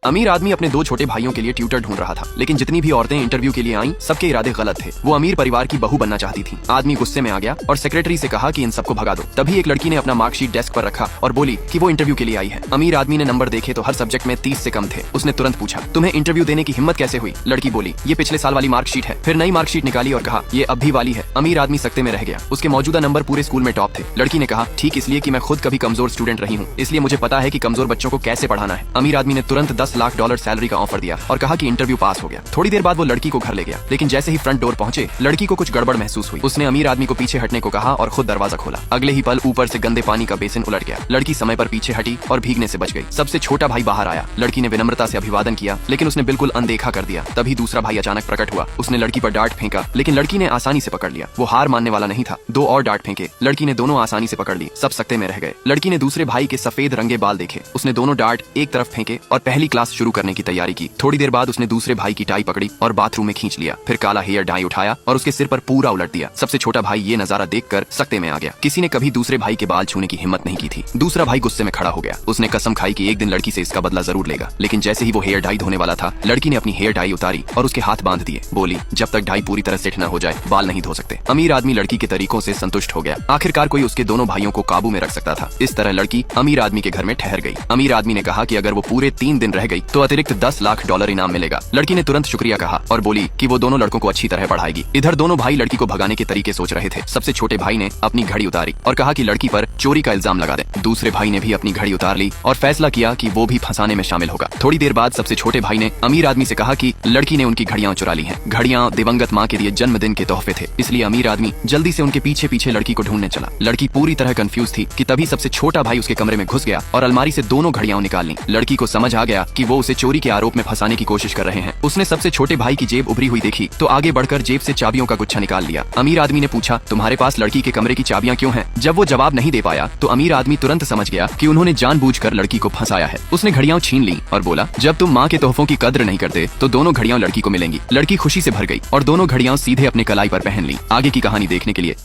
अमीर आदमी अपने दो छोटे भाइयों के लिए ट्यूटर ढूंढ रहा था, लेकिन जितनी भी औरतें इंटरव्यू के लिए आईं, सबके इरादे गलत थे। वो अमीर परिवार की बहू बनना चाहती थी। आदमी गुस्से में आ गया और सेक्रेटरी से कहा कि इन सबको भगा दो। तभी एक लड़की ने अपना मार्कशीट डेस्क पर रखा और बोली कि वो इंटरव्यू के लिए आई है। अमीर आदमी ने नंबर देखे तो हर सब्जेक्ट में 30 से कम थे। उसने तुरंत पूछा, तुम्हें इंटरव्यू देने की हिम्मत कैसे हुई? लड़की बोली, ये पिछले साल वाली मार्कशीट है। फिर नई मार्कशीट निकाली और कहा, ये अब भी वाली है। अमीर आदमी सकते में रह गया। उसके मौजूदा नंबर पूरे स्कूल में टॉप थे। लड़की ने कहा, ठीक इसलिए कि मैं खुद कभी कमजोर स्टूडेंट रही हूँ, इसलिए मुझे पता है कि कमजोर बच्चों को कैसे पढ़ाना है। अमीर आदमी ने तुरंत $10 लाख सैलरी का ऑफर दिया और कहा कि इंटरव्यू पास हो गया। थोड़ी देर बाद वो लड़की को घर ले गया, लेकिन जैसे ही फ्रंट डोर पहुंचे, लड़की को कुछ गड़बड़ महसूस हुई। उसने अमीर आदमी को पीछे हटने को कहा और खुद दरवाजा खोला। अगले ही पल ऊपर से गंदे पानी का बेसिन उलट गया। लड़की समय पर पीछे हटी और भीगने से बच गई। सबसे छोटा भाई बाहर आया। लड़की ने विनम्रता से अभिवादन किया, लेकिन उसने बिल्कुल अनदेखा कर दिया। तभी दूसरा भाई अचानक प्रकट हुआ। उसने लड़की पर डांट फेंका, लेकिन लड़की ने आसानी से पकड़ लिया। वो हार मानने वाला नहीं था। 2 और डांट फेंके, लड़की ने दोनों आसानी से पकड़ ली। सब सकते में रह गए। लड़की ने दूसरे भाई के सफेद रंगे बाल देखे। उसने दोनों डांट एक तरफ फेंके और पहली क्लास शुरू करने की तैयारी की। थोड़ी देर बाद उसने दूसरे भाई की टाई पकड़ी और बाथरूम में खींच लिया। फिर काला हेयर डाई उठाया और उसके सिर पर पूरा उलट दिया। सबसे छोटा भाई ये नजारा देखकर सकते में आ गया। किसी ने कभी दूसरे भाई के बाल छूने की हिम्मत नहीं की थी। दूसरा भाई गुस्से में खड़ा हो गया। उसने कसम खाई कि एक दिन लड़की से इसका बदला जरूर लेगा। लेकिन जैसे ही वो हेयर डाई धोने वाला था, लड़की ने अपनी हेयर डाई उतारी और उसके हाथ बांध दिए। बोली, जब तक डाई पूरी तरह सेट न हो जाए, बाल नहीं धो सकते। अमीर आदमी लड़की के तरीकों से संतुष्ट हो गया। आखिरकार कोई उसके दोनों भाइयों को काबू में रख सकता था। इस तरह लड़की अमीर आदमी के घर में ठहर गई। अमीर आदमी ने कहा कि अगर वो पूरे 3 दिन रह गई तो अतिरिक्त $10 लाख इनाम मिलेगा। लड़की ने तुरंत शुक्रिया कहा और बोली कि वो दोनों लड़कों को अच्छी तरह पढ़ाएगी। इधर दोनों भाई लड़की को भगाने के तरीके सोच रहे थे। सबसे छोटे भाई ने अपनी घड़ी उतारी और कहा कि लड़की पर चोरी का इल्जाम लगा दे। दूसरे भाई ने भी अपनी घड़ी उतार ली और फैसला किया कि वो भी फंसाने में शामिल होगा। थोड़ी देर बाद सबसे छोटे भाई ने अमीर आदमी से कहा कि लड़की ने उनकी घड़ियां चुरा ली हैं। घड़ियां दिवंगत मां के दिए जन्मदिन के तोहफे थे, इसलिए अमीर आदमी जल्दी से उनके पीछे पीछे लड़की को ढूंढने चला। लड़की पूरी तरह कंफ्यूज थी कि तभी सबसे छोटा भाई उसके कमरे में घुस गया और अलमारी से दोनों घड़ियां निकाल ली। लड़की को समझ आ गया कि वो उसे चोरी के आरोप में फंसाने की कोशिश कर रहे हैं। उसने सबसे छोटे भाई की जेब उभरी हुई देखी तो आगे बढ़कर जेब से चाबियों का गुच्छा निकाल लिया। अमीर आदमी ने पूछा, तुम्हारे पास लड़की के कमरे की चाबियां क्यों हैं? जब वो जवाब नहीं दे पाया तो अमीर आदमी तुरंत समझ गया कि उन्होंने जानबूझकर लड़की को फंसाया है। उसने घड़ियां छीन ली और बोला, जब तुम माँ के तोहफों की कद्र नहीं करते तो दोनों घड़ियां लड़की को मिलेंगी। लड़की खुशी से भर गई और दोनों घड़ियां सीधे अपने कलाई पर पहन ली। आगे की कहानी देखने के लिए